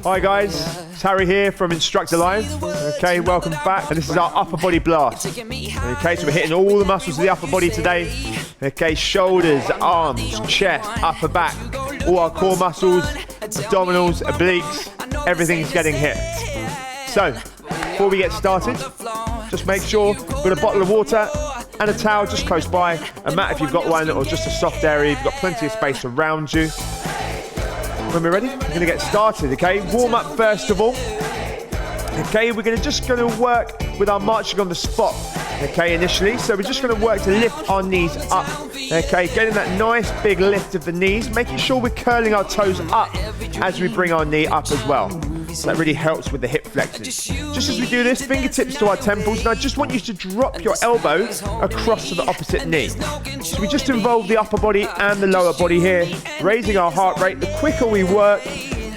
Hi guys, it's Harry here from InstructorLive. Okay, welcome back. And this is our upper body blast. Okay, so we're hitting all the muscles of the upper body today. Okay, shoulders, arms, chest, upper back, all our core muscles, abdominals, obliques, everything's getting hit. So, before we get started, just make sure you've got a bottle of water and a towel just close by, a mat if you've got one, or just a soft area. You've got plenty of space around you. When we're ready, we're going to get started, okay? Warm up first of all. Okay, we're just going to work with our marching on the spot, okay, initially. So we're just going to work to lift our knees up, okay? Getting that nice big lift of the knees, making sure we're curling our toes up as we bring our knee up as well. So that really helps with the hip flexors. Just as we do this, fingertips to our temples. And I just want you to drop your elbow across to the opposite knee. So we just involve the upper body and the lower body here, raising our heart rate. The quicker we work,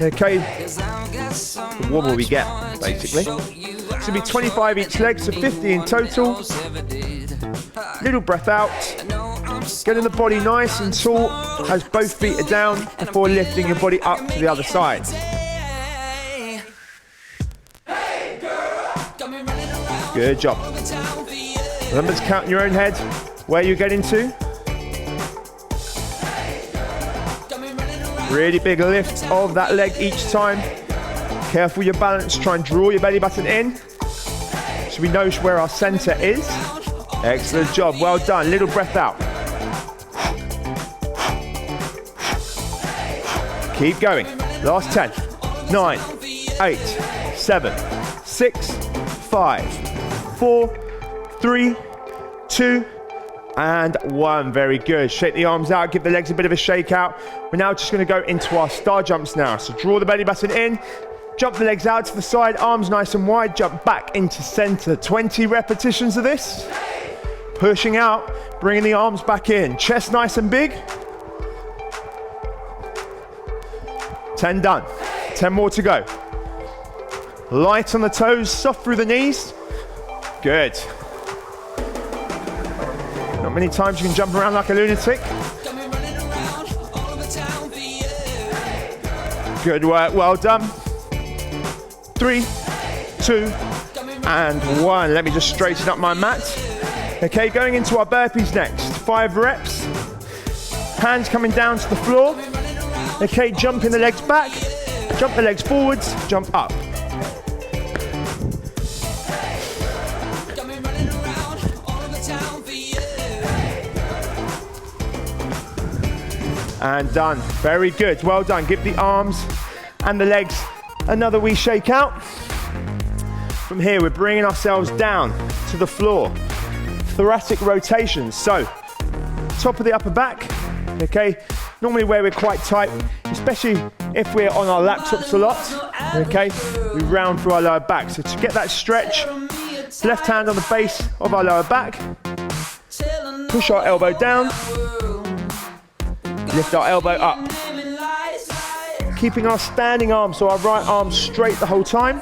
okay, the warmer we get, basically. It's going to be 25 each leg, so 50 in total. Little breath out. Getting the body nice and tall as both feet are down before lifting your body up to the other side. Good job. Remember to count in your own head where you're getting to. Really big lift of that leg each time. Careful your balance, try and draw your belly button in so we know where our center is. Excellent job, well done. Little breath out. Keep going. Last 10, 9, 8, 7, 6, 5, 4, 3, 2, and 1. Very good. Shake the arms out, give the legs a bit of a shake out. We're now just going to go into our star jumps now. So draw the belly button in, jump the legs out to the side, arms nice and wide, jump back into center. 20 repetitions of this. Pushing out, bringing the arms back in. Chest nice and big. 10 done. 10 more to go. Light on the toes, soft through the knees. Good. Not many times you can jump around like a lunatic. Good work, well done. 3, 2, and 1. Let me just straighten up my mat. Okay, going into our burpees next. 5 reps. Hands coming down to the floor. Okay, jumping the legs back. Jump the legs forwards, jump up. And done. Very good. Well done. Give the arms and the legs another wee shake out. From here, we're bringing ourselves down to the floor. Thoracic rotation. So, top of the upper back. Okay. Normally where we're quite tight, especially if we're on our laptops a lot. Okay. We round through our lower back. So to get that stretch, left hand on the base of our lower back. Push our elbow down. Lift our elbow up. Keeping our standing arm, so our right arm straight the whole time.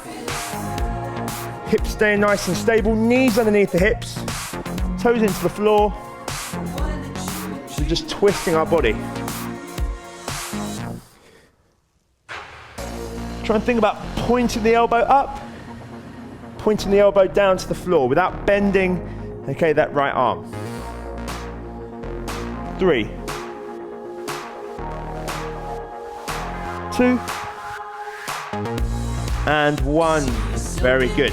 Hips staying nice and stable, knees underneath the hips, toes into the floor. So just twisting our body. Try and think about pointing the elbow up, pointing the elbow down to the floor without bending, okay, that right arm. 3, 2, and 1. Very good.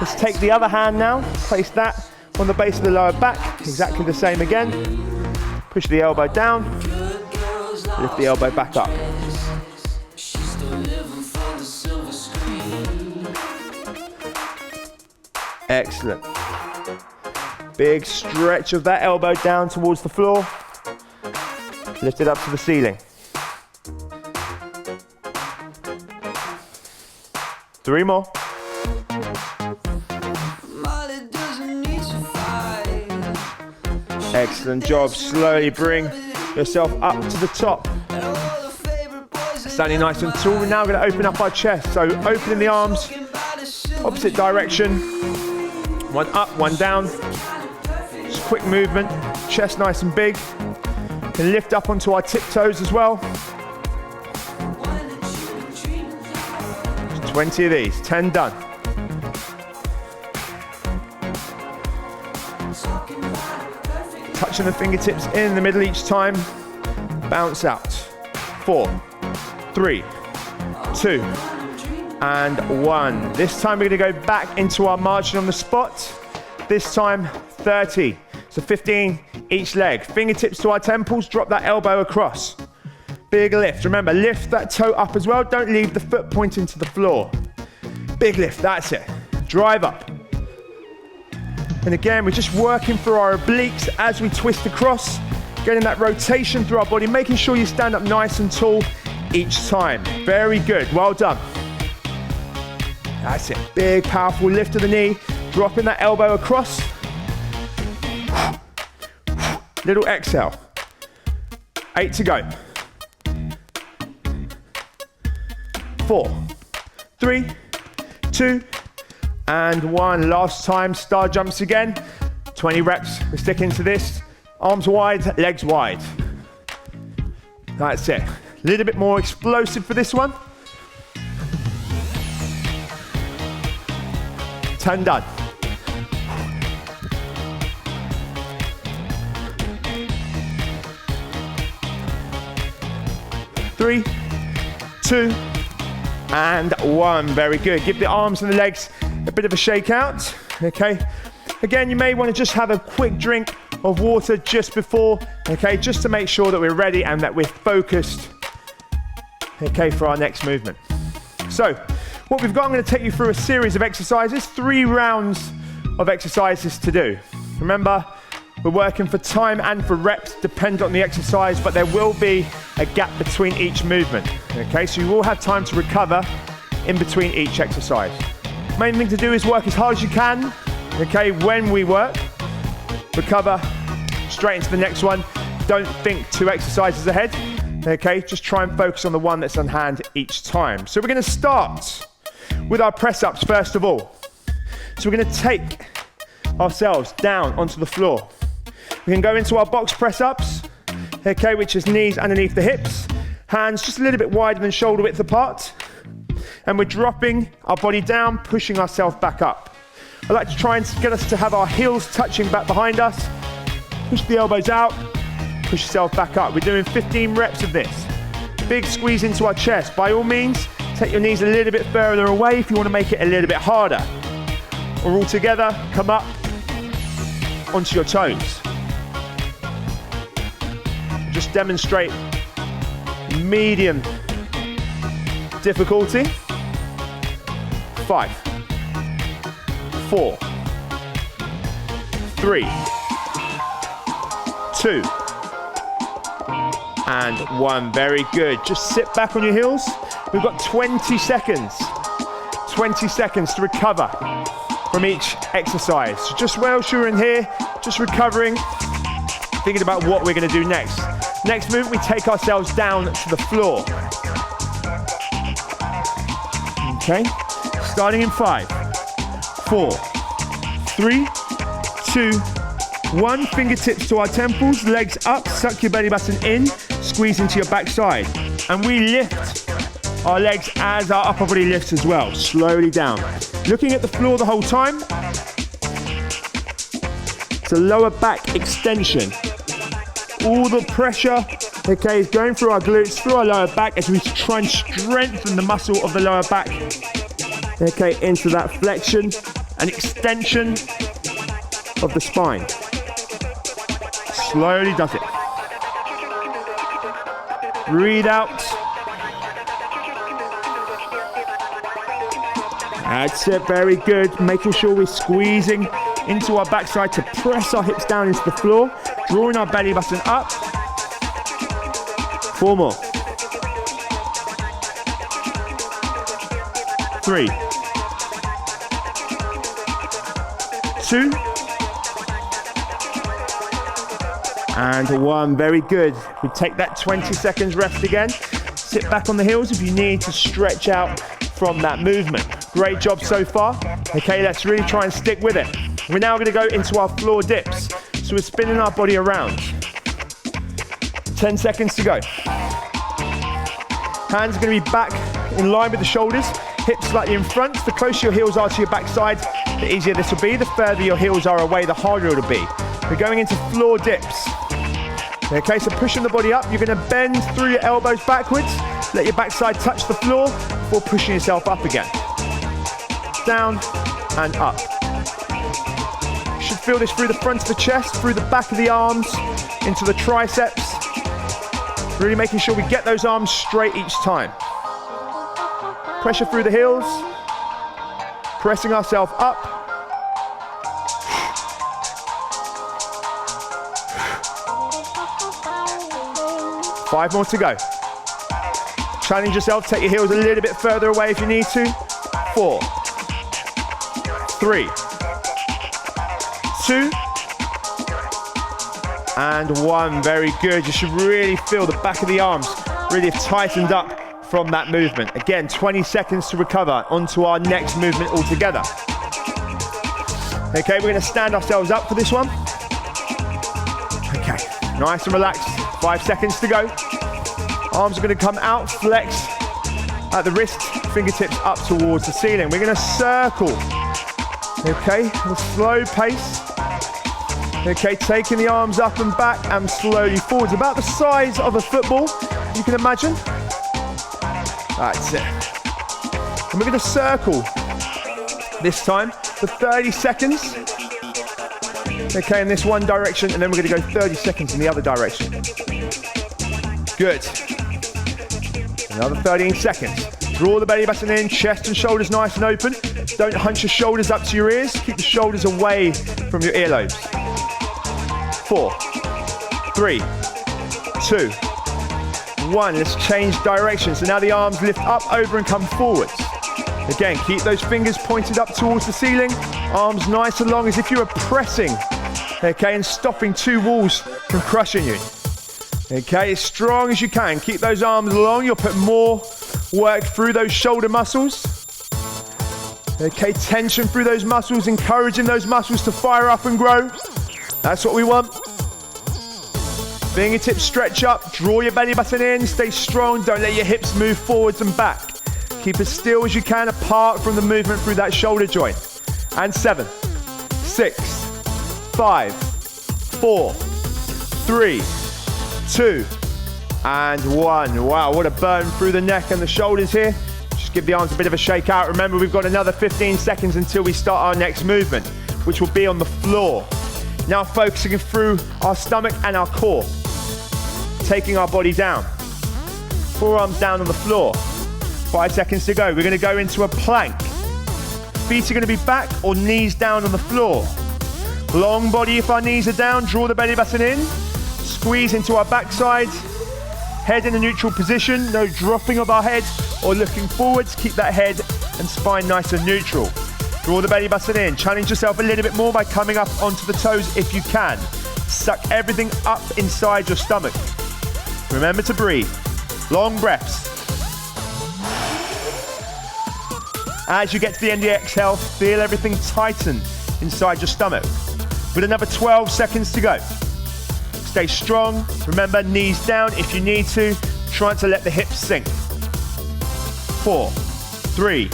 Let's take the other hand now, place that on the base of the lower back, exactly the same again. Push the elbow down, lift the elbow back up. Excellent. Big stretch of that elbow down towards the floor. Lift it up to the ceiling. 3 more. Excellent job. Slowly bring yourself up to the top. Standing nice and tall. We're now going to open up our chest. So opening the arms, opposite direction. 1 up, 1 down. Just quick movement. Chest nice and big. Can lift up onto our tiptoes as well. 20 of these, 10 done. Touching the fingertips in the middle each time. Bounce out. 4, 3, 2, and 1. This time we're going to go back into our marching on the spot. This time 30. So 15 each leg. Fingertips to our temples, drop that elbow across. Big lift. Remember, lift that toe up as well. Don't leave the foot pointing to the floor. Big lift, that's it. Drive up. And again, we're just working for our obliques as we twist across, getting that rotation through our body, making sure you stand up nice and tall each time. Very good, well done. That's it, big powerful lift of the knee, dropping that elbow across. Little exhale. 8 to go. 4, 3, 2, and 1. Last time, star jumps again. 20 reps, we're sticking to this. Arms wide, legs wide. That's it. A little bit more explosive for this one. 10 done. Three, 2, and 1. Very good. Give the arms and the legs a bit of a shake out. Okay. Again, you may want to just have a quick drink of water just before, okay, just to make sure that we're ready and that we're focused, okay, for our next movement. So, what we've got, I'm going to take you through a series of exercises, 3 rounds of exercises to do. Remember, we're working for time and for reps, dependent on the exercise, but there will be a gap between each movement, okay? So you will have time to recover in between each exercise. Main thing to do is work as hard as you can, okay, when we work. Recover, straight into the next one. Don't think 2 exercises ahead, okay? Just try and focus on the one that's on hand each time. So we're gonna start with our press-ups first of all. So we're gonna take ourselves down onto the floor. We can go into our box press-ups, okay, which is knees underneath the hips, hands just a little bit wider than shoulder width apart, and we're dropping our body down, pushing ourselves back up. I like to try and get us to have our heels touching back behind us. Push the elbows out, push yourself back up. We're doing 15 reps of this. Big squeeze into our chest. By all means, take your knees a little bit further away if you want to make it a little bit harder. Or all together, come up onto your toes. Just demonstrate medium difficulty. 5, 4, 3, 2, and 1. Very good. Just sit back on your heels. We've got 20 seconds. 20 seconds to recover from each exercise. So just whilst you're in here, just recovering, thinking about what we're going to do next. Next movement, we take ourselves down to the floor. Okay, starting in 5, 4, 3, 2, 1. Fingertips to our temples, legs up, suck your belly button in, squeeze into your backside. And we lift our legs as our upper body lifts as well, slowly down. Looking at the floor the whole time. It's a lower back extension. All the pressure, okay, is going through our glutes, through our lower back as we try and strengthen the muscle of the lower back, okay, into that flexion and extension of the spine. Slowly does it. Breathe out. That's it, very good. Making sure we're squeezing into our backside to press our hips down into the floor, drawing our belly button up. 4 more. 3, 2, and 1. Very good. We take that 20 seconds rest again. Sit back on the heels if you need to stretch out from that movement. Great job so far. Okay, let's really try and stick with it. We're now going to go into our floor dips. So we're spinning our body around. 10 seconds to go. Hands are going to be back in line with the shoulders. Hips slightly in front. The closer your heels are to your backside, the easier this will be. The further your heels are away, the harder it'll be. We're going into floor dips. Okay, so pushing the body up, you're going to bend through your elbows backwards, let your backside touch the floor before pushing yourself up again. Down and up. You should feel this through the front of the chest, through the back of the arms, into the triceps. Really making sure we get those arms straight each time. Pressure through the heels, pressing ourselves up. Five more to go. Challenge yourself, take your heels a little bit further away if you need to. 4, 3, 2, and 1. Very good. You should really feel the back of the arms really have tightened up from that movement. Again, 20 seconds to recover. Onto our next movement altogether. Okay, we're going to stand ourselves up for this one. Okay, nice and relaxed. 5 seconds to go. Arms are going to come out, flex at the wrist, fingertips up towards the ceiling. We're going to circle. Okay, at a slow pace. Okay, taking the arms up and back and slowly forwards. About the size of a football, you can imagine. That's it. And we're going to circle this time for 30 seconds. Okay, in this one direction, and then we're going to go 30 seconds in the other direction. Good. Another 13 seconds. Draw the belly button in, chest and shoulders nice and open. Don't hunch your shoulders up to your ears. Keep the shoulders away from your earlobes. 4, 3, 2, 1. Let's change direction. So now the arms lift up, over and come forwards. Again, keep those fingers pointed up towards the ceiling. Arms nice and long as if you were pressing. Okay, and stopping two walls from crushing you. Okay, as strong as you can. Keep those arms long. You'll put more work through those shoulder muscles. Okay, tension through those muscles, encouraging those muscles to fire up and grow. That's what we want. Fingertips stretch up. Draw your belly button in. Stay strong. Don't let your hips move forwards and back. Keep as still as you can apart from the movement through that shoulder joint. And 7, 6, 5, 4, 3, 2, and 1. Wow, what a burn through the neck and the shoulders here. Just give the arms a bit of a shake out. Remember, we've got another 15 seconds until we start our next movement, which will be on the floor. Now focusing through our stomach and our core. Taking our body down. Forearms down on the floor. 5 seconds to go. We're going to go into a plank. Feet are going to be back or knees down on the floor. Long body if our knees are down. Draw the belly button in. Squeeze into our backside. Head in a neutral position. No dropping of our head or looking forwards. Keep that head and spine nice and neutral. Draw the belly button in. Challenge yourself a little bit more by coming up onto the toes if you can. Suck everything up inside your stomach. Remember to breathe. Long breaths. As you get to the end of the exhale, feel everything tighten inside your stomach. With another 12 seconds to go. Stay strong. Remember, knees down if you need to. Trying to let the hips sink. 4, 3,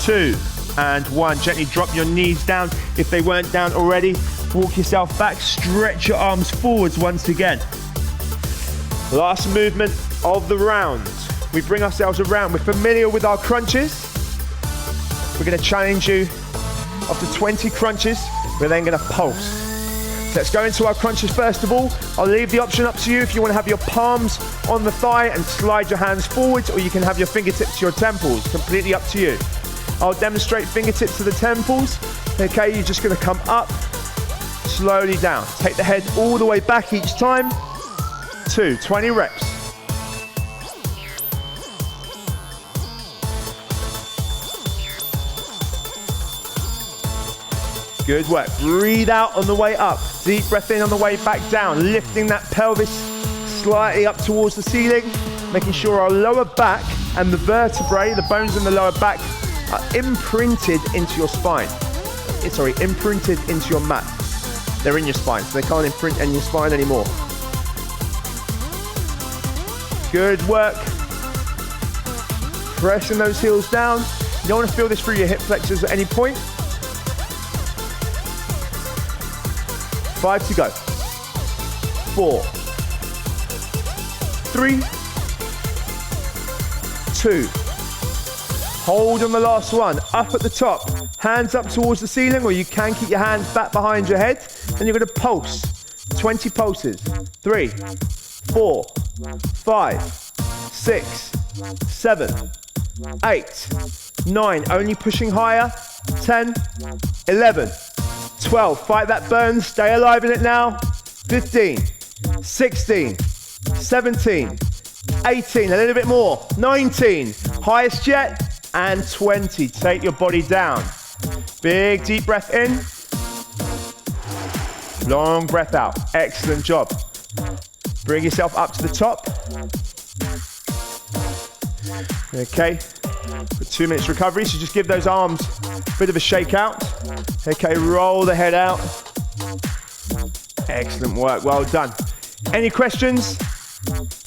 2, and 1. Gently drop your knees down if they weren't down already. Walk yourself back. Stretch your arms forwards once again. Last movement of the round. We bring ourselves around. We're familiar with our crunches. We're going to challenge you. After 20 crunches, we're then going to pulse. Let's go into our crunches first of all. I'll leave the option up to you if you want to have your palms on the thigh and slide your hands forwards, or you can have your fingertips to your temples. Completely up to you. I'll demonstrate fingertips to the temples. Okay, you're just going to come up, slowly down. Take the head all the way back each time. 20 reps. Good work. Breathe out on the way up. Deep breath in on the way back down. Lifting that pelvis slightly up towards the ceiling. Making sure our lower back and the vertebrae, the bones in the lower back, are imprinted into your spine. Imprinted into your mat. They're in your spine, so they can't imprint in your spine anymore. Good work. Pressing those heels down. You don't want to feel this through your hip flexors at any point. 5 to go. 4, 3, 2. Hold on the last one. Up at the top. Hands up towards the ceiling, or you can keep your hands back behind your head. And you're going to pulse. 20 pulses. 3, 4, 5, 6, 7, 8, 9. Only pushing higher. 10, 11, 12. Fight that burn. Stay alive in it now. 15, 16, 17, 18. A little bit more. 19. Highest yet. And 20. Take your body down. Big deep breath in. Long breath out. Excellent job. Bring yourself up to the top. Okay. For 2 minutes recovery, so just give those arms a bit of a shake out. Okay, roll the head out. Excellent work, well done. Any questions?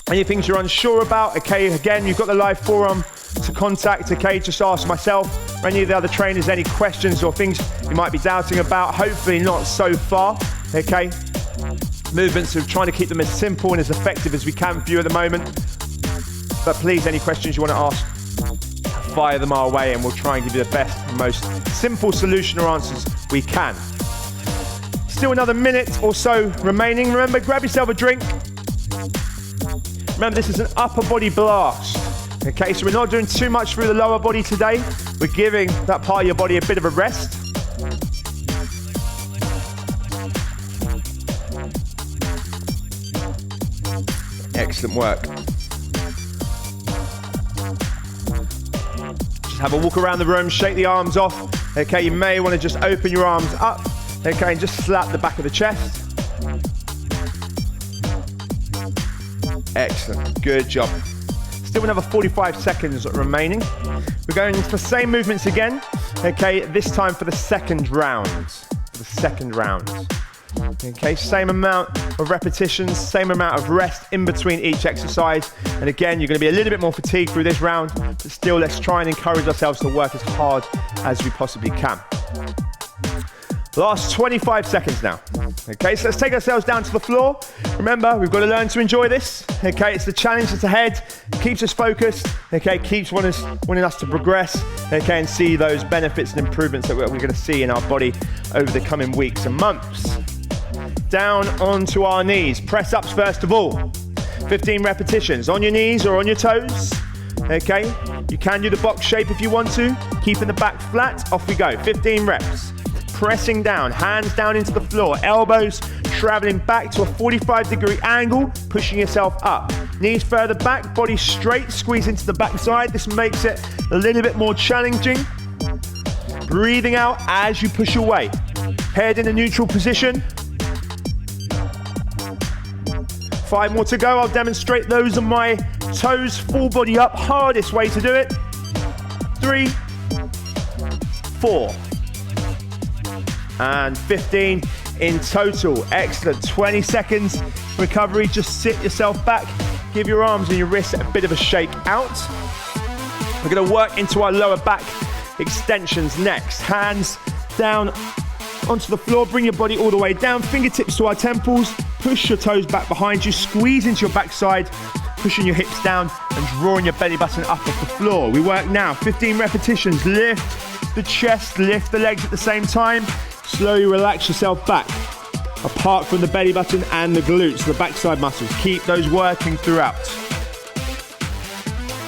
Any things you're unsure about? Okay, again, you've got the live forum to contact. Okay, just ask myself or any of the other trainers any questions or things you might be doubting about. Hopefully not so far. Okay, movements of trying to keep them as simple and as effective as we can for you at the moment. But please, any questions you want to ask, fire them our way and we'll try and give you the best, most simple solution or answers we can. Still another minute or so remaining. Remember, grab yourself a drink. Remember, this is an upper body blast. Okay, so we're not doing too much through the lower body today. We're giving that part of your body a bit of a rest. Excellent work. Just have a walk around the room, shake the arms off. Okay, you may want to just open your arms up. Okay, and just slap the back of the chest. Excellent, good job. Still another 45 seconds remaining. We're going for the same movements again. Okay, this time for the second round. Okay, same amount of repetitions, same amount of rest in between each exercise. And again, you're going to be a little bit more fatigued through this round, but still let's try and encourage ourselves to work as hard as we possibly can. Last 25 seconds now. Okay, so let's take ourselves down to the floor. Remember, we've got to learn to enjoy this. Okay, it's the challenge that's ahead. Keeps us focused. Okay, keeps wanting us to progress. Okay, and see those benefits and improvements that we're going to see in our body over the coming weeks and months. Down onto our knees. Press ups first of all. 15 repetitions on your knees or on your toes. Okay, you can do the box shape if you want to. Keeping the back flat. Off we go. 15 reps. Pressing down, hands down into the floor, elbows traveling back to a 45-degree angle, pushing yourself up. Knees further back, body straight, squeeze into the backside. This makes it a little bit more challenging. Breathing out as you push away. Head in a neutral position. 5 more to go. I'll demonstrate those on my toes, full body up, hardest way to do it. 3, 4. And 15 in total. Excellent. 20 seconds recovery. Just sit yourself back. Give your arms and your wrists a bit of a shake out. We're going to work into our lower back extensions next. Hands down onto the floor. Bring your body all the way down. Fingertips to our temples. Push your toes back behind you. Squeeze into your backside. Pushing your hips down and drawing your belly button up off the floor. We work now. 15 repetitions. Lift the chest. Lift the legs at the same time. Slowly relax yourself back, apart from the belly button and the glutes, the backside muscles. Keep those working throughout.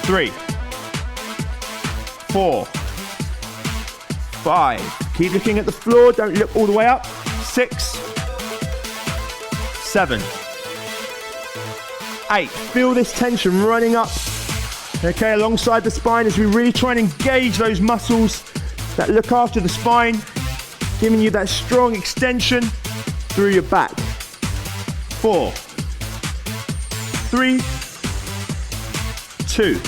3, 4, 5. Keep looking at the floor, don't look all the way up. 6, 7, 8. Feel this tension running up, okay, alongside the spine as we really try and engage those muscles that look after the spine, giving you that strong extension through your back. 4, 3, 2,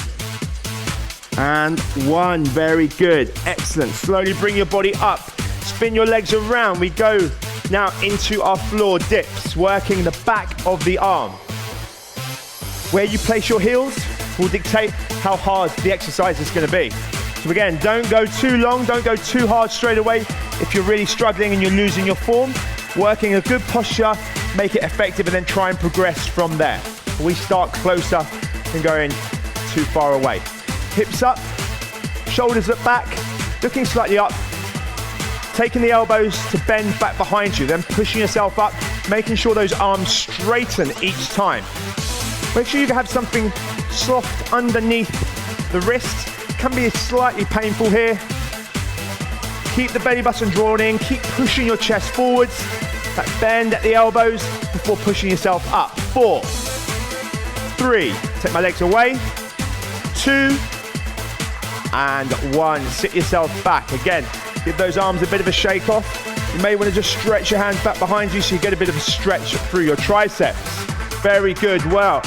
and 1. Very good. Excellent. Slowly bring your body up. Spin your legs around. We go now into our floor dips, working the back of the arm. Where you place your heels will dictate how hard the exercise is going to be. So again, don't go too long, don't go too hard straight away. If you're really struggling and you're losing your form, working a good posture, make it effective, and then try and progress from there. We start closer than going too far away. Hips up, shoulders at back, looking slightly up, taking the elbows to bend back behind you, then pushing yourself up, making sure those arms straighten each time. Make sure you have something soft underneath the wrist. Can be slightly painful here. Keep the belly button drawn in, keep pushing your chest forwards, that bend at the elbows before pushing yourself up. 4, 3, take my legs away, 2, and 1. Sit yourself back. Again, give those arms a bit of a shake off. You may want to just stretch your hands back behind you so you get a bit of a stretch through your triceps. Very good. Well,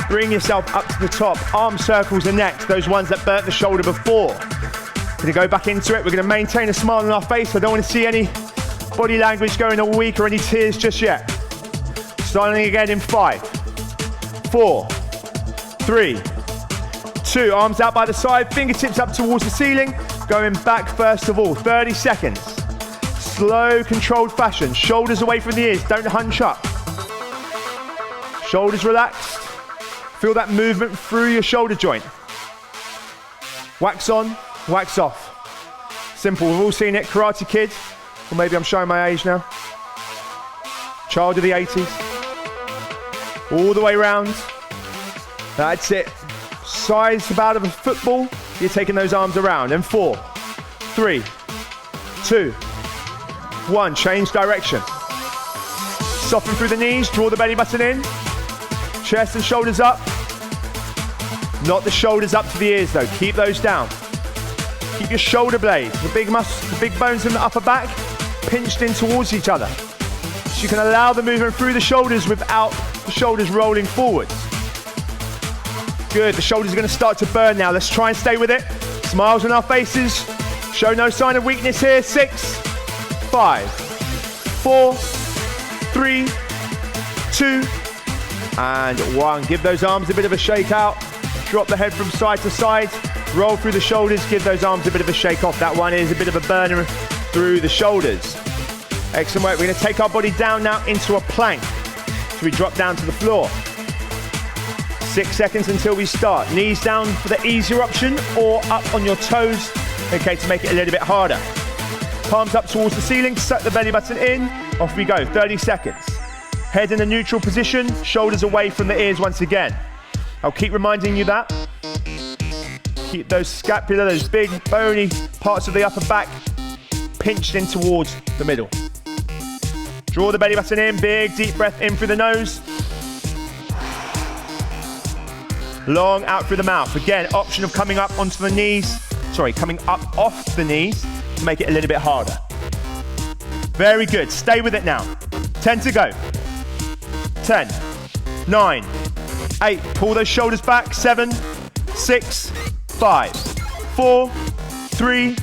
bring yourself up to the top. Arm circles are next, those ones that burnt the shoulder before. We're going to go back into it. We're going to maintain a smile on our face. I don't want to see any body language going all weak or any tears just yet. Starting again in 5, 4, 3, 2. Arms out by the side, fingertips up towards the ceiling. Going back first of all, 30 seconds. Slow, controlled fashion. Shoulders away from the ears, don't hunch up. Shoulders relaxed. Feel that movement through your shoulder joint. Wax on, wax off. Simple, we've all seen it. Karate Kid, or maybe I'm showing my age now. Child of the 80s. All the way around. That's it. Size about of a football. You're taking those arms around. And 4, 3, 2, 1. Change direction. Soften through the knees. Draw the belly button in. Chest and shoulders up. Not the shoulders up to the ears though. Keep those down. Keep your shoulder blades, the big bones in the upper back, pinched in towards each other. So you can allow the movement through the shoulders without the shoulders rolling forwards. Good, the shoulders are going to start to burn now. Let's try and stay with it. Smiles on our faces. Show no sign of weakness here. 6, 5, 4, 3, 2, and 1. Give those arms a bit of a shake out. Drop the head from side to side. Roll through the shoulders. Give those arms a bit of a shake off. That one is a bit of a burner through the shoulders. Excellent work. We're going to take our body down now into a plank. So we drop down to the floor. 6 seconds until we start. Knees down for the easier option or up on your toes, okay, to make it a little bit harder. Palms up towards the ceiling. Suck the belly button in. Off we go. 30 seconds. Head in a neutral position, shoulders away from the ears once again. I'll keep reminding you that. Keep those scapula, those big bony parts of the upper back pinched in towards the middle. Draw the belly button in, big deep breath in through the nose. Long out through the mouth. Again, option of coming up onto the knees. Sorry, coming up off the knees to make it a little bit harder. Very good, stay with it now. 10 to go. 10, 9, 8, pull those shoulders back. 7, 6, 5, 4, 3,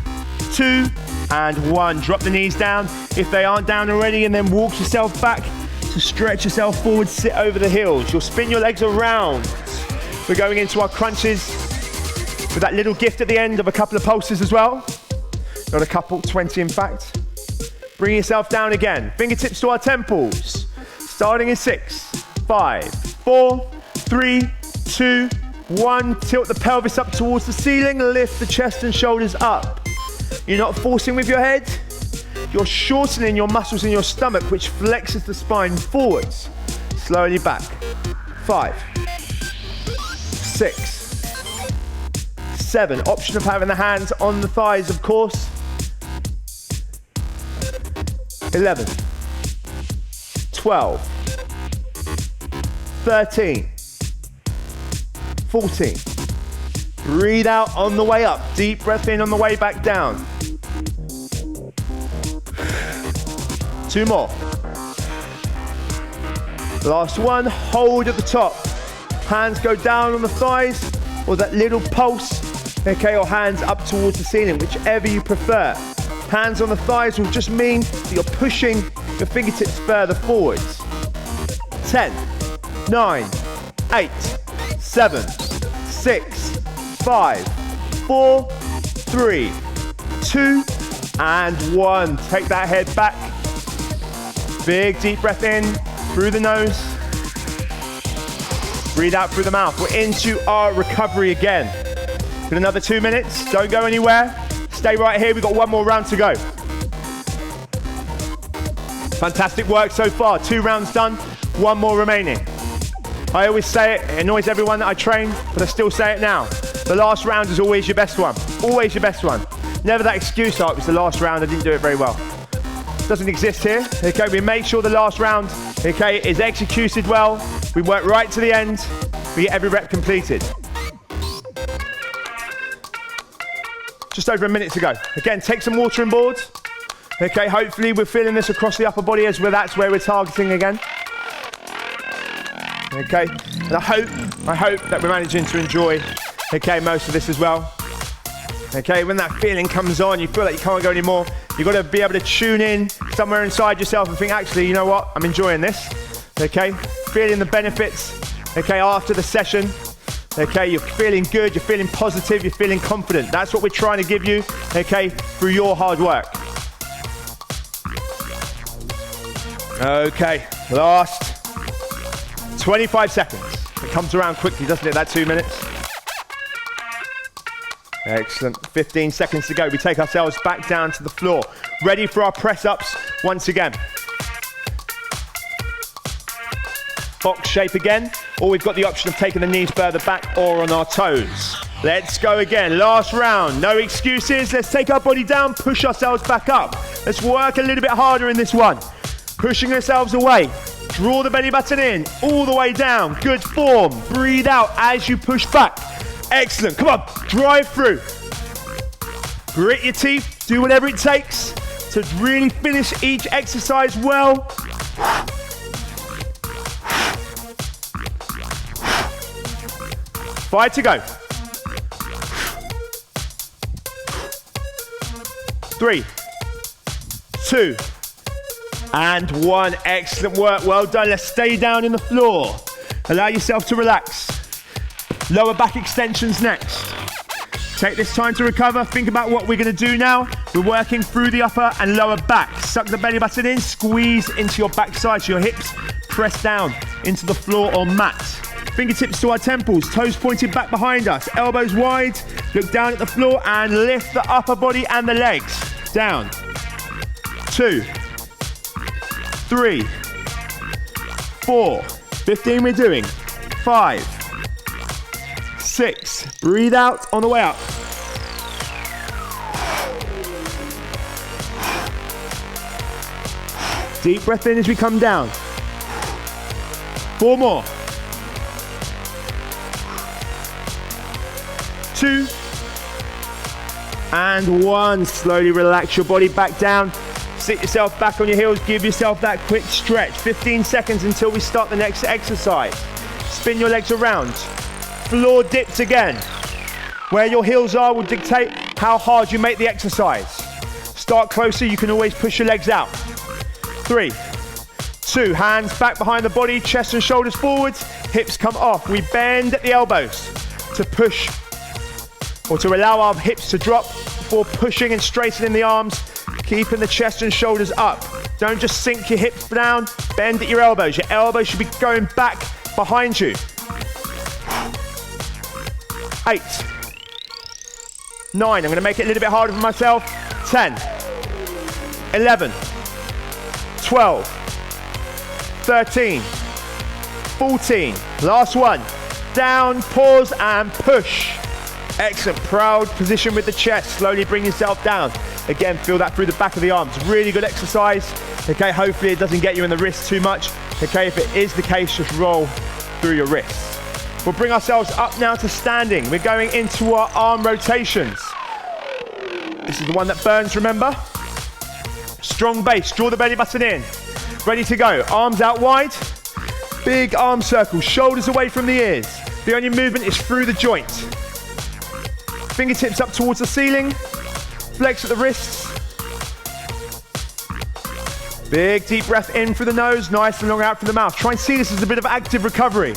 2, and 1. Drop the knees down if they aren't down already, and then walk yourself back to stretch yourself forward, sit over the heels. You'll spin your legs around. We're going into our crunches with that little gift at the end of a couple of pulses as well. Not a couple, 20 in fact. Bring yourself down again. Fingertips to our temples. Starting in 6, 5, 4, 3, 2, 1. Tilt the pelvis up towards the ceiling. Lift the chest and shoulders up. You're not forcing with your head. You're shortening your muscles in your stomach, which flexes the spine forwards. Slowly back. 5, 6, 7. Option of having the hands on the thighs, of course. 11, 12, 13, 14. Breathe out on the way up. Deep breath in on the way back down. 2 more. Last one. Hold at the top. Hands go down on the thighs or that little pulse, okay, or hands up towards the ceiling, whichever you prefer. Hands on the thighs will just mean that you're pushing your fingertips further forwards. 10, 9, 8, 7, 6, 5, 4, 3, 2, and 1. Take that head back. Big deep breath in through the nose. Breathe out through the mouth. We're into our recovery again. Got another 2 minutes. Don't go anywhere. Stay right here. We've got one more round to go. Fantastic work so far. 2 rounds done. 1 more remaining. I always say it. It annoys everyone that I train, but I still say it now. The last round is always your best one. Always your best one. Never that excuse, oh, it was the last round, I didn't do it very well. Doesn't exist here. Okay, we make sure the last round, okay, is executed well. We work right to the end. We get every rep completed. Just over a minute to go. Again, take some water on board. Okay, hopefully we're feeling this across the upper body as well. That's where we're targeting again. Okay, and I hope that we're managing to enjoy, okay, most of this as well. Okay, when that feeling comes on, you feel like you can't go anymore. You've got to be able to tune in somewhere inside yourself and think, actually, you know what? I'm enjoying this. Okay, feeling the benefits. Okay, after the session. Okay, you're feeling good, you're feeling positive, you're feeling confident. That's what we're trying to give you, okay, through your hard work. Okay, last 25 seconds. It comes around quickly, doesn't it, that 2 minutes? Excellent. 15 seconds to go. We take ourselves back down to the floor. Ready for our press-ups once again. Box shape again, or we've got the option of taking the knees further back or on our toes. Let's go again. Last round. No excuses. Let's take our body down, push ourselves back up. Let's work a little bit harder in this one. Pushing ourselves away. Draw the belly button in, all the way down. Good form. Breathe out as you push back. Excellent. Come on. Drive through. Grit your teeth. Do whatever it takes to really finish each exercise well. 5 to go. 3, 2, and 1. Excellent work. Well done. Let's stay down in the floor. Allow yourself to relax. Lower back extensions next. Take this time to recover. Think about what we're going to do now. We're working through the upper and lower back. Suck the belly button in. Squeeze into your backside so your hips press down into the floor or mat. Fingertips to our temples. Toes pointed back behind us. Elbows wide. Look down at the floor and lift the upper body and the legs. Down. 2, 3, 4. 15 we're doing. 5, 6. Breathe out on the way up. 4. Deep breath in as we come down. 4 more. 2 and 1. Slowly relax your body back down. Sit yourself back on your heels. Give yourself that quick stretch. 15 seconds until we start the next exercise. Spin your legs around. Floor dips again. Where your heels are will dictate how hard you make the exercise. Start closer. You can always push your legs out. 3, 2. Hands back behind the body. Chest and shoulders forwards. Hips come off. We bend at the elbows to push or to allow our hips to drop before pushing and straightening the arms, keeping the chest and shoulders up. Don't just sink your hips down, bend at your elbows. Your elbows should be going back behind you. 8, 9, I'm going to make it a little bit harder for myself. 10, 11, 12, 13, 14, last one. Down, pause and push. Excellent, proud position with the chest. Slowly bring yourself down. Again, feel that through the back of the arms. Really good exercise. Okay, hopefully it doesn't get you in the wrists too much. Okay, if it is the case, just roll through your wrists. We'll bring ourselves up now to standing. We're going into our arm rotations. This is the one that burns, remember? Strong base, draw the belly button in. Ready to go, arms out wide. Big arm circle, shoulders away from the ears. The only movement is through the joint. Fingertips up towards the ceiling. Flex at the wrists. Big deep breath in through the nose, nice and long out through the mouth. Try and see this as a bit of active recovery.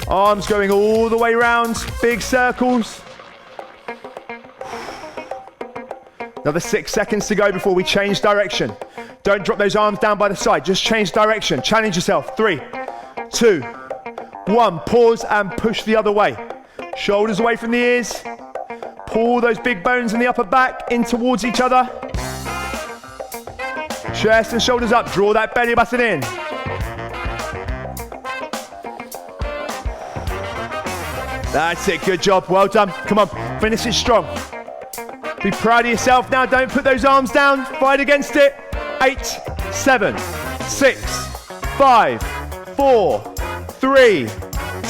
Arms going all the way around, big circles. Another 6 seconds to go before we change direction. Don't drop those arms down by the side, just change direction. Challenge yourself. 3, 2, 1. Pause and push the other way. Shoulders away from the ears. Pull those big bones in the upper back in towards each other. Chest and shoulders up, draw that belly button in. That's it, good job, well done. Come on, finish it strong. Be proud of yourself now, don't put those arms down, fight against it. 8, 7, 6, 5, 4, 3,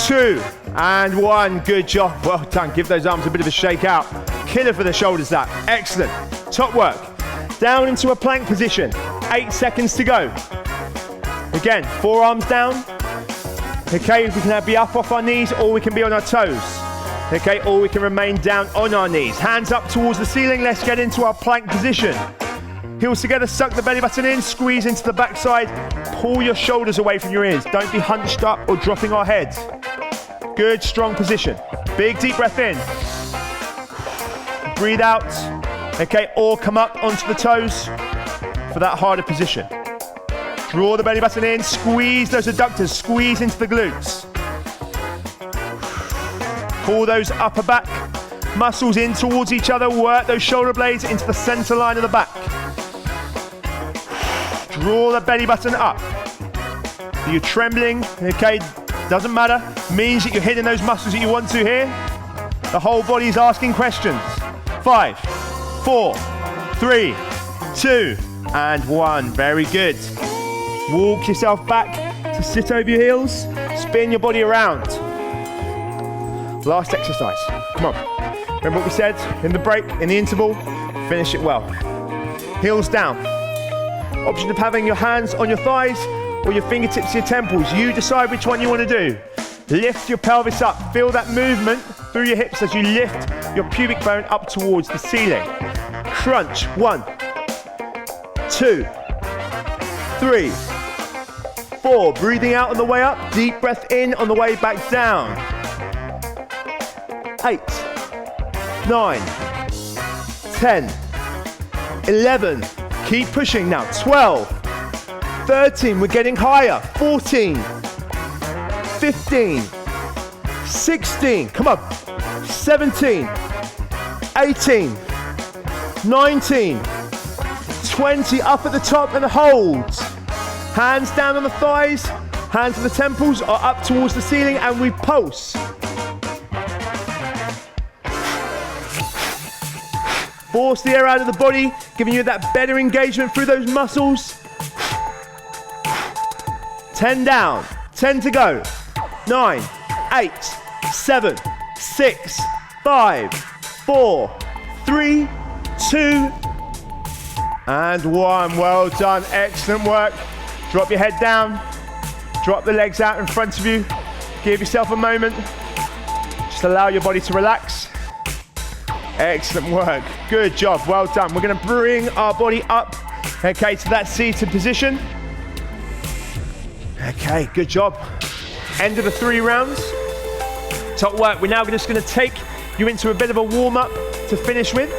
2, and 1. Good job, well done. Give those arms a bit of a shake out. Killer for the shoulders that, excellent. Top work. Down into a plank position, 8 seconds to go. Again, forearms down. Okay, we can be up off our knees or we can be on our toes. Okay, or we can remain down on our knees. Hands up towards the ceiling, let's get into our plank position. Heels together, suck the belly button in, squeeze into the backside, pull your shoulders away from your ears. Don't be hunched up or dropping our heads. Good, strong position. Big deep breath in. Breathe out. Okay, or come up onto the toes for that harder position. Draw the belly button in, squeeze those adductors, squeeze into the glutes. Pull those upper back muscles in towards each other, work those shoulder blades into the center line of the back. Draw the belly button up. You're trembling, okay, doesn't matter. Means that you're hitting those muscles that you want to here. The whole body is asking questions. 5, 4, 3, 2, and 1. Very good. Walk yourself back to sit over your heels. Spin your body around. Last exercise. Come on. Remember what we said in the break, in the interval? Finish it well. Heels down. Option of having your hands on your thighs or your fingertips to your temples. You decide which one you want to do. Lift your pelvis up. Feel that movement through your hips as you lift your pubic bone up towards the ceiling. Crunch. 1, 2, 3, 4. Breathing out on the way up. Deep breath in on the way back down. 8, 9, 10, 11. Keep pushing now. 12, 13. We're getting higher. 14, 15, 16. Come on. 17, 18, 19, 20. Up at the top and hold. Hands down on the thighs, hands on the temples or up towards the ceiling, and we pulse. Force the air out of the body, giving you that better engagement through those muscles. 10 down, 10 to go. 9, 8, 7, 6, 5, 4, 3, 2, and 1. Well done, excellent work. Drop your head down, drop the legs out in front of you. Give yourself a moment. Just allow your body to relax. Excellent work, good job, well done. We're gonna bring our body up, okay, to that seated position. Okay, good job. End of the 3 rounds. Top work, we're now just gonna take you into a bit of a warm up to finish with.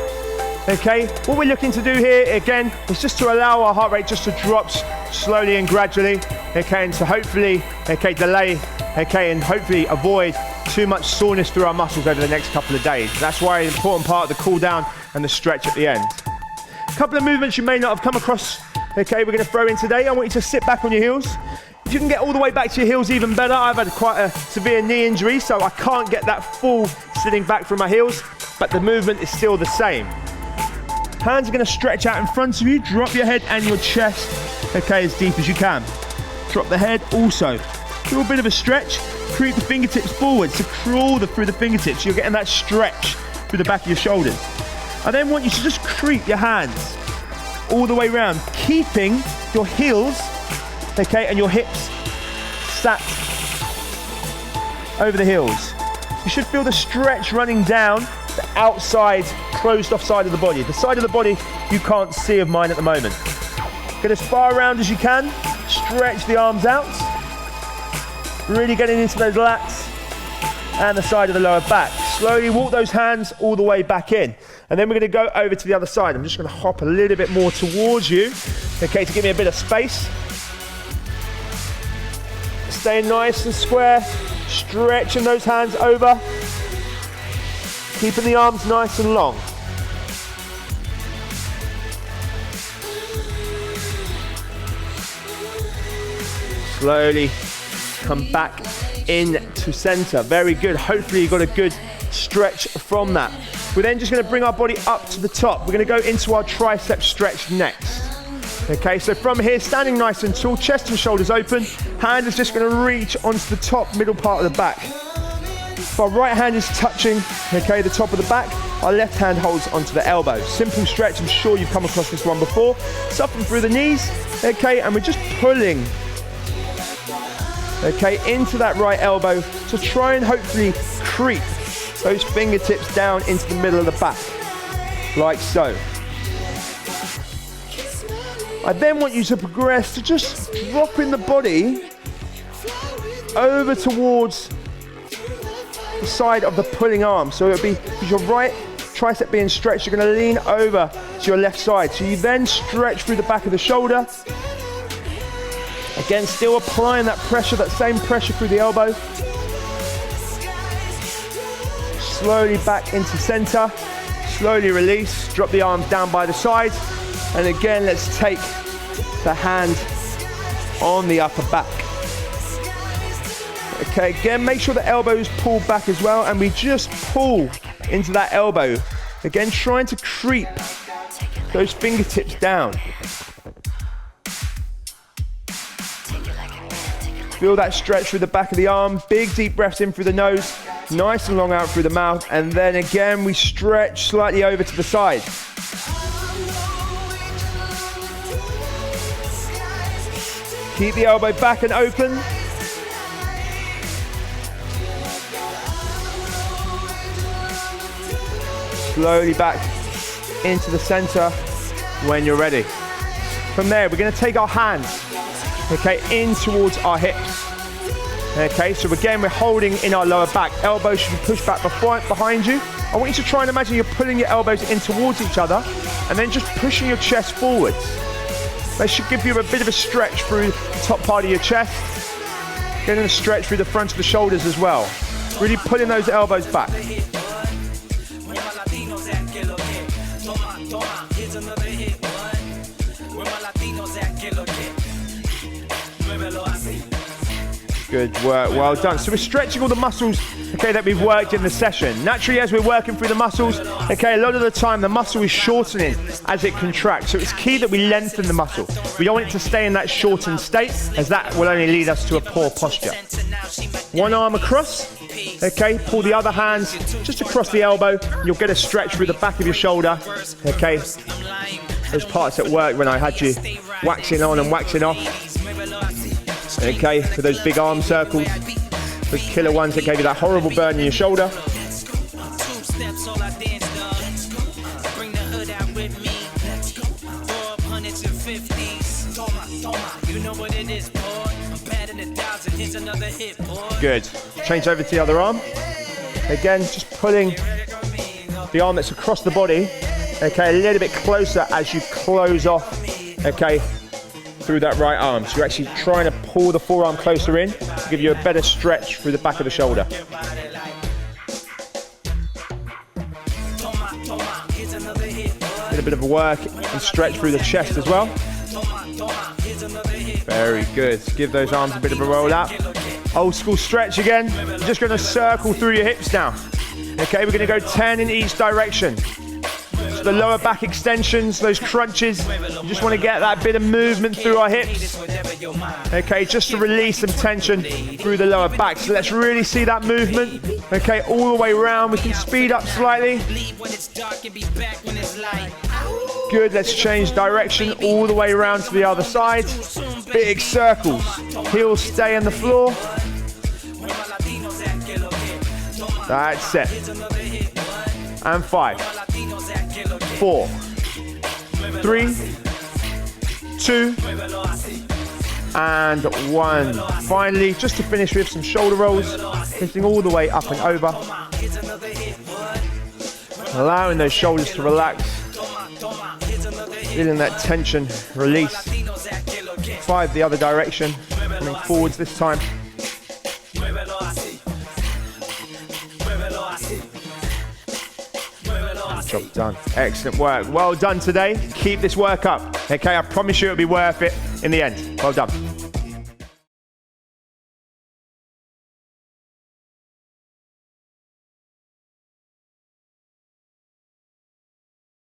Okay, what we're looking to do here, again, is just to allow our heart rate just to drop slowly and gradually, okay, and to hopefully, okay, delay, okay, and hopefully avoid too much soreness through our muscles over the next couple of days. That's why an important part of the cool down and the stretch at the end. A couple of movements you may not have come across, okay, we're gonna throw in today. I want you to sit back on your heels. If you can get all the way back to your heels, even better. I've had quite a severe knee injury, so I can't get that full sitting back from my heels, but the movement is still the same. Hands are going to stretch out in front of you. Drop your head and your chest, okay, as deep as you can. Drop the head also. Do a bit of a stretch. Creep the fingertips forward. So crawl through the fingertips. You're getting that stretch through the back of your shoulders. I then want you to just creep your hands all the way around, keeping your heels, okay, and your hips sat over the heels. You should feel the stretch running down the outside, closed off side of the body. The side of the body you can't see of mine at the moment. Get as far around as you can. Stretch the arms out. Really getting into those lats. and the side of the lower back. Slowly walk those hands all the way back in. And then we're going to go over to the other side. I'm just going to hop a little bit more towards you, okay, to give me a bit of space. Stay nice and square, stretching those hands over, keeping the arms nice and long. Slowly come back into center. Very good. Hopefully you got a good stretch from that. We're then just going to bring our body up to the top. We're going to go into our tricep stretch next. Okay, so from here, standing nice and tall, chest and shoulders open. Hand is just going to reach onto the top middle part of the back. So our right hand is touching, okay, the top of the back. Our left hand holds onto the elbow. Simple stretch. I'm sure you've come across this one before. Soften through the knees, okay, and we're just pulling, okay, into that right elbow to try and hopefully creep those fingertips down into the middle of the back, like so. I then want you to progress to just dropping the body over towards the side of the pulling arm. So it'll be, with your right tricep being stretched, you're going to lean over to your left side. So you then stretch through the back of the shoulder. Again, still applying that pressure, that same pressure through the elbow. Slowly back into center. Slowly release. Drop the arms down by the side. And again, let's take the hand on the upper back. Okay, again, make sure the elbow is pulled back as well, and we just pull into that elbow. Again, trying to creep those fingertips down. Feel that stretch through the back of the arm. Big deep breaths in through the nose, nice and long out through the mouth, and then again, we stretch slightly over to the side. Keep the elbow back and open. Slowly back into the center when you're ready. From there, we're going to take our hands, okay, in towards our hips. Okay, so again, we're holding in our lower back. Elbows should be pushed back behind you. I want you to try and imagine you're pulling your elbows in towards each other and then just pushing your chest forwards. That should give you a bit of a stretch through the top part of your chest. Getting a stretch through the front of the shoulders as well. Really pulling those elbows back. Good work, well done. So we're stretching all the muscles, okay, that we've worked in the session. Naturally, as we're working through the muscles, okay, a lot of the time the muscle is shortening as it contracts. So it's key that we lengthen the muscle. We don't want it to stay in that shortened state, as that will only lead us to a poor posture. One arm across, okay, pull the other hands just across the elbow. You'll get a stretch through the back of your shoulder, okay. Those parts that worked when I had you waxing on and waxing off. Okay, for those big arm circles, those killer ones that gave you that horrible burn in your shoulder. Good. Change over to the other arm. Again, just pulling the arm that's across the body, okay, a little bit closer as you close off, okay, through that right arm. So you're actually trying to pull the forearm closer in to give you a better stretch through the back of the shoulder. A bit of a work and stretch through the chest as well. Very good. Give those arms a bit of a roll out. Old school stretch again. You're just going to circle through your hips now. Okay, we're going to go 10 in each direction. So the lower back extensions, those crunches, you just want to get that bit of movement through our hips. Okay, just to release some tension through the lower back. So let's really see that movement. Okay, all the way around. We can speed up slightly. Good, let's change direction all the way around to the other side. Big circles. Heels stay on the floor. That's it. And 5, 4, 3, 2, and 1. Finally, just to finish with some shoulder rolls, lifting all the way up and over. Allowing those shoulders to relax. Feeling that tension release. 5 the other direction, coming forwards this time. Job done. Excellent work. Well done today. Keep this work up. Okay, I promise you it'll be worth it in the end. Well done.